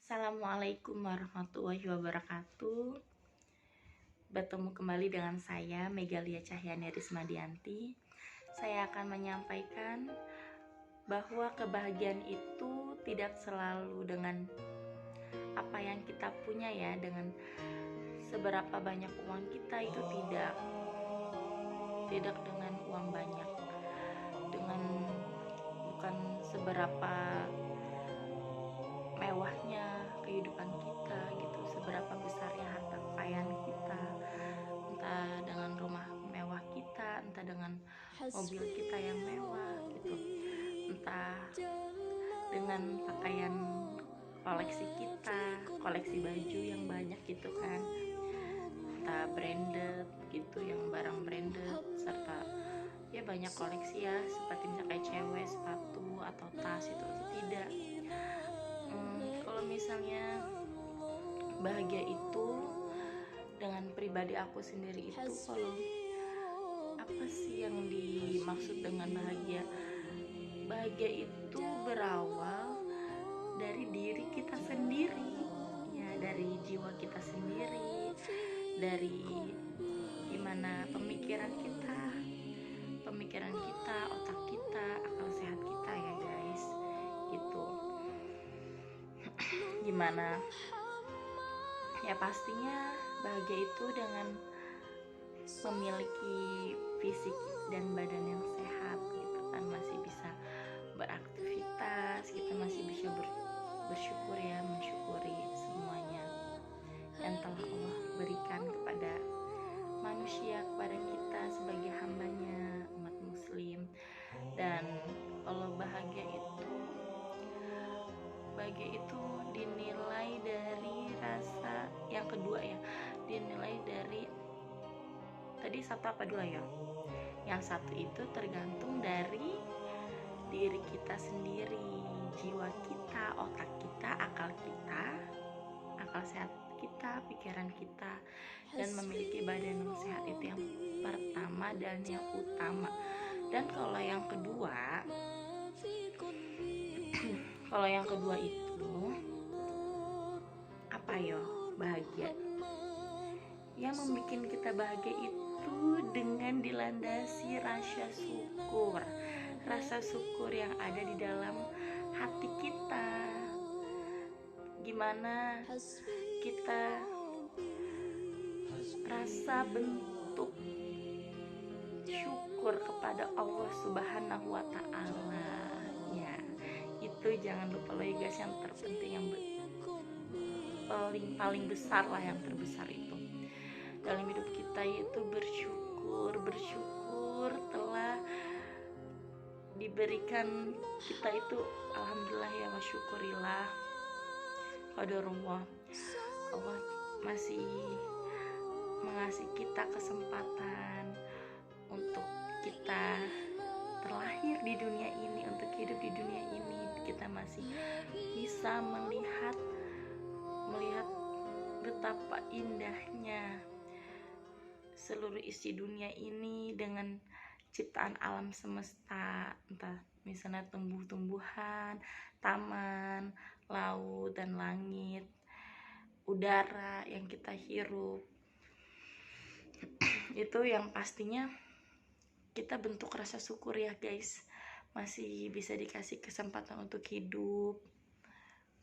Assalamualaikum warahmatullahi wabarakatuh. Bertemu kembali dengan saya Megalia Cahyani Rismadianti. Saya akan menyampaikan bahwa kebahagiaan itu tidak selalu dengan apa yang kita punya ya, dengan seberapa banyak uang kita, itu tidak dengan uang banyak, dengan bukan seberapa mewahnya kehidupan kita gitu, seberapa besarnya harta kekayaan kita, entah dengan rumah mewah kita, entah dengan mobil kita yang mewah gitu, entah dengan pakaian koleksi kita, koleksi baju yang banyak gitu kan, entah branded gitu, yang barang branded, serta ya banyak koleksi ya, seperti misalnya kayak cewek, sepatu atau tas, itu tidak. Kalau misalnya bahagia itu dengan pribadi aku sendiri itu, kalau apa sih yang dimaksud dengan bahagia? Bahagia itu berawal dari diri kita sendiri ya, dari jiwa kita sendiri, dari gimana pemikiran kita, otak kita, akal sehat kita ya guys gitu. Gimana ya, pastinya bahagia itu dengan memiliki fisik dan badan yang sehat gitu kan, masih bisa beraktivitas, kita masih bisa bersyukur ya, mensyukuri semuanya yang telah Allah berikan kepada manusia, kepada kita sebagai hambanya, umat muslim. Dan kalau bahagia itu dinilai dari rasa yang kedua ya, dinilai dari tadi satu apa dua ya, yang satu itu tergantung dari diri kita sendiri, jiwa kita, otak kita, akal sehat kita, pikiran kita, dan memiliki badan yang sehat, itu yang pertama dan yang utama. Dan kalau yang kedua itu apa yo bahagia? Yang membuat kita bahagia itu dengan dilandasi rasa syukur yang ada di dalam hati kita. Gimana kita rasa bentuk syukur kepada Allah Subhanahu wa Ta'ala ya, itu jangan lupa loh guys, yang terpenting, yang paling besar lah, yang terbesar itu dalam hidup kita, yaitu bersyukur telah diberikan kita itu, alhamdulillah ya, wasyukurillah qadarullah, Allah masih mengasih kita kesempatan untuk kita terlahir di dunia ini, untuk hidup di dunia ini. Kita masih bisa melihat betapa indahnya seluruh isi dunia ini dengan ciptaan alam semesta, entah misalnya tumbuh-tumbuhan, taman, laut dan langit, udara yang kita hirup. Itu yang pastinya kita bentuk rasa syukur ya guys, masih bisa dikasih kesempatan untuk hidup,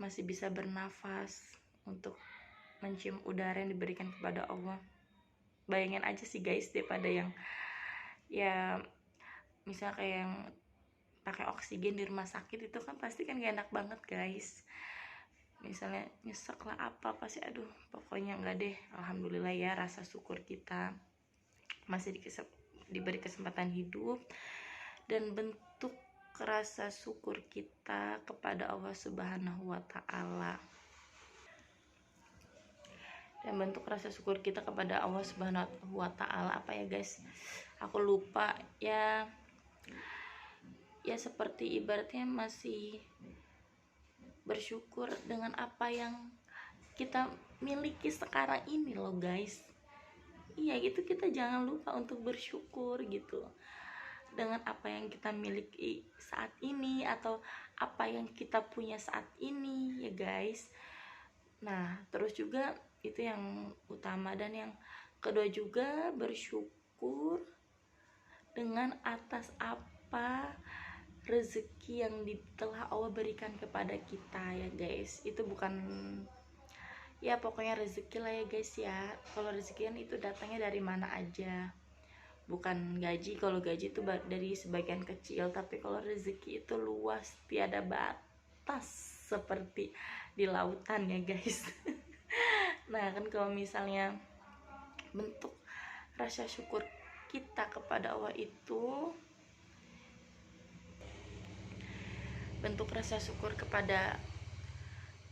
masih bisa bernafas, untuk mencium udara yang diberikan kepada Allah. Bayangin aja sih guys, daripada yang ya misalnya kayak yang pakai oksigen di rumah sakit, itu kan pasti kan gak enak banget guys, misalnya nyesek lah apa pasti, aduh pokoknya enggak deh. Alhamdulillah ya, rasa syukur kita masih diberi kesempatan hidup, dan bentuk rasa syukur kita kepada Allah Subhanahu wa Ta'ala. Dan bentuk rasa syukur kita kepada Allah Subhanahu wa Ta'ala apa ya guys, aku lupa ya seperti ibaratnya masih bersyukur dengan apa yang kita miliki sekarang ini loh guys. Iya gitu, kita jangan lupa untuk bersyukur gitu dengan apa yang kita miliki saat ini, atau apa yang kita punya saat ini ya guys. Nah, terus juga itu yang utama, dan yang kedua juga bersyukur dengan atas apa rezeki yang telah Allah berikan kepada kita ya guys. Itu bukan, ya pokoknya rezeki lah ya guys ya. Kalau rezeki kan itu datangnya dari mana aja, bukan gaji. Kalau gaji itu dari sebagian kecil, tapi kalau rezeki itu luas, tiada batas, seperti di lautan ya guys. Nah kan kalau misalnya bentuk rasa syukur kita kepada Allah itu, bentuk rasa syukur kepada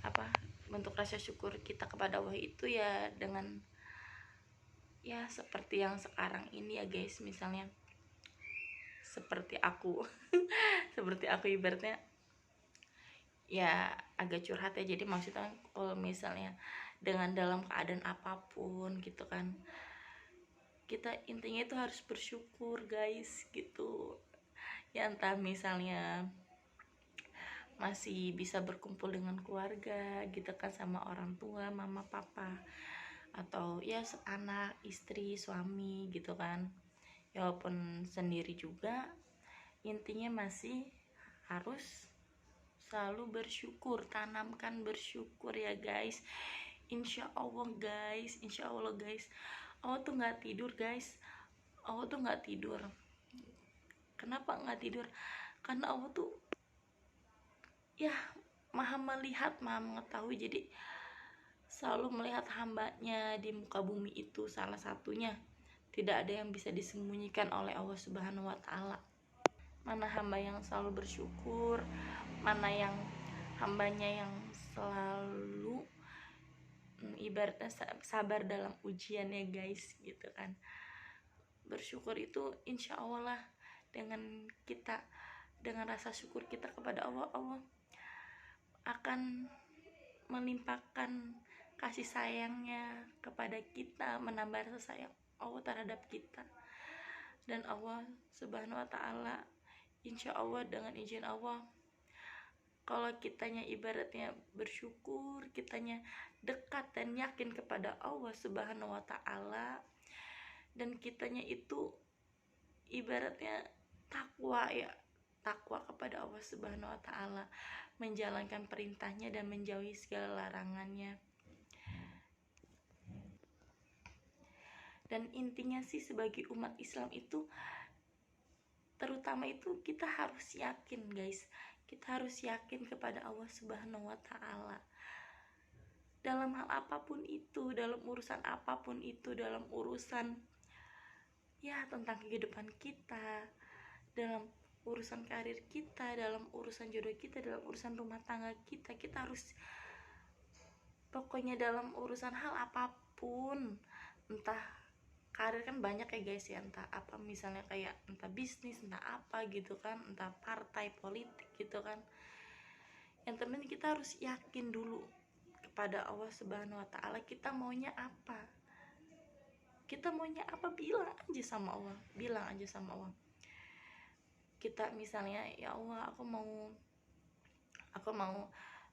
apa, bentuk rasa syukur kita kepada Allah itu ya dengan, ya seperti yang sekarang ini ya guys. Misalnya seperti aku seperti aku ibaratnya ya agak curhat ya. Jadi maksudnya kalau misalnya dengan dalam keadaan apapun gitu kan, kita intinya itu harus bersyukur guys gitu. Ya entah misalnya masih bisa berkumpul dengan keluarga gitu kan, sama orang tua, mama papa, atau ya anak, istri, suami gitu kan. Ya walaupun sendiri juga, intinya masih harus selalu bersyukur. Tanamkan bersyukur ya guys. Insya Allah guys, insya Allah guys, Allah tuh nggak tidur guys. Allah tuh nggak tidur. Kenapa nggak tidur? Karena Allah tuh ya maha melihat, maha mengetahui. Jadi selalu melihat hambanya di muka bumi itu. Salah satunya, tidak ada yang bisa disembunyikan oleh Allah Subhanahu wa Ta'ala. Mana hamba yang selalu bersyukur, mana yang hambanya yang selalu ibaratnya sabar dalam ujian ya guys gitu kan. Bersyukur itu insya Allah lah, dengan kita, dengan rasa syukur kita kepada Allah, Allah akan melimpahkan kasih sayangnya kepada kita, menambah rasa sayang Allah terhadap kita. Dan Allah Subhanahu wa Ta'ala insya Allah, dengan izin Allah, kalau kitanya ibaratnya bersyukur, kitanya dekat dan yakin kepada Allah Subhanahu wa Ta'ala, dan kitanya itu ibaratnya takwa ya, takwa kepada Allah Subhanahu wa Ta'ala, menjalankan perintahnya dan menjauhi segala larangannya. Dan intinya sih sebagai umat Islam itu, terutama itu kita harus yakin guys, kita harus yakin kepada Allah Subhanahu wa Ta'ala dalam hal apapun itu, dalam urusan apapun itu, dalam urusan ya tentang kehidupan kita, dalam urusan karir kita, dalam urusan jodoh kita, dalam urusan rumah tangga kita. Kita harus, pokoknya dalam urusan hal apapun, entah karir kan banyak ya guys ya, entah apa, misalnya kayak entah bisnis, entah apa gitu kan, entah partai politik gitu kan. Yang penting kita harus yakin dulu kepada Allah Subhanahu wa Ta'ala, kita maunya apa, kita maunya apa, bilang aja sama Allah, bilang aja sama Allah. Kita misalnya, ya Allah, aku mau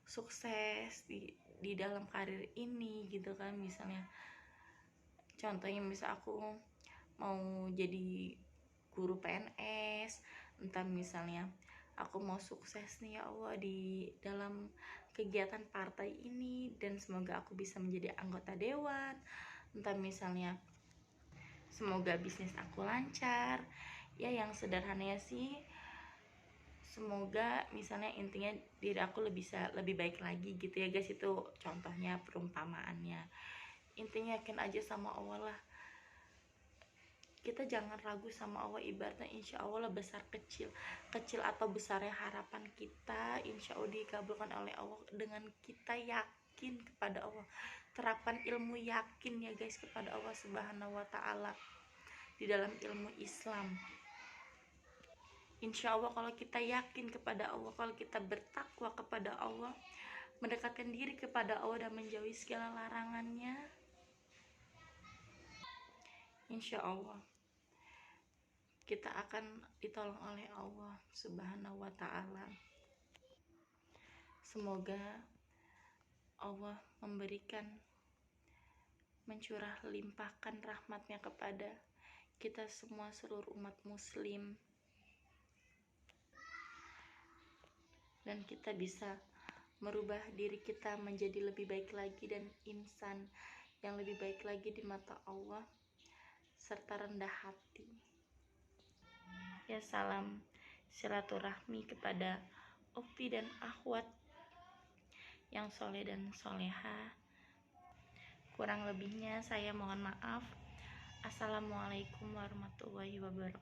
sukses di dalam karir ini gitu kan. Misalnya contohnya, misal aku mau jadi guru PNS, entah misalnya aku mau sukses nih ya Allah di dalam kegiatan partai ini, dan semoga aku bisa menjadi anggota dewan, entah misalnya semoga bisnis aku lancar. Ya yang sederhananya sih, semoga misalnya intinya diri aku bisa lebih baik lagi gitu ya guys. Itu contohnya, perumpamaannya. Intinya yakin aja sama Allah lah, kita jangan ragu sama Allah. Ibaratnya insya Allah lah, besar kecil atau besarnya harapan kita, insya Allah dikabulkan oleh Allah dengan kita yakin kepada Allah. Terapkan ilmu yakin ya guys kepada Allah Subhanahu wa Ta'ala di dalam ilmu Islam. Insya Allah kalau kita yakin kepada Allah, kalau kita bertakwa kepada Allah, mendekatkan diri kepada Allah dan menjauhi segala larangannya, insya Allah kita akan ditolong oleh Allah Subhanahu wa Ta'ala. Semoga Allah mencurah limpahkan rahmatnya kepada kita semua, seluruh umat muslim, dan kita bisa merubah diri kita menjadi lebih baik lagi dan insan yang lebih baik lagi di mata Allah serta rendah hati. Ya, salam silaturahmi kepada ukti dan akhwat yang soleh dan soleha. Kurang lebihnya saya mohon maaf. Assalamualaikum warahmatullahi wabarakatuh.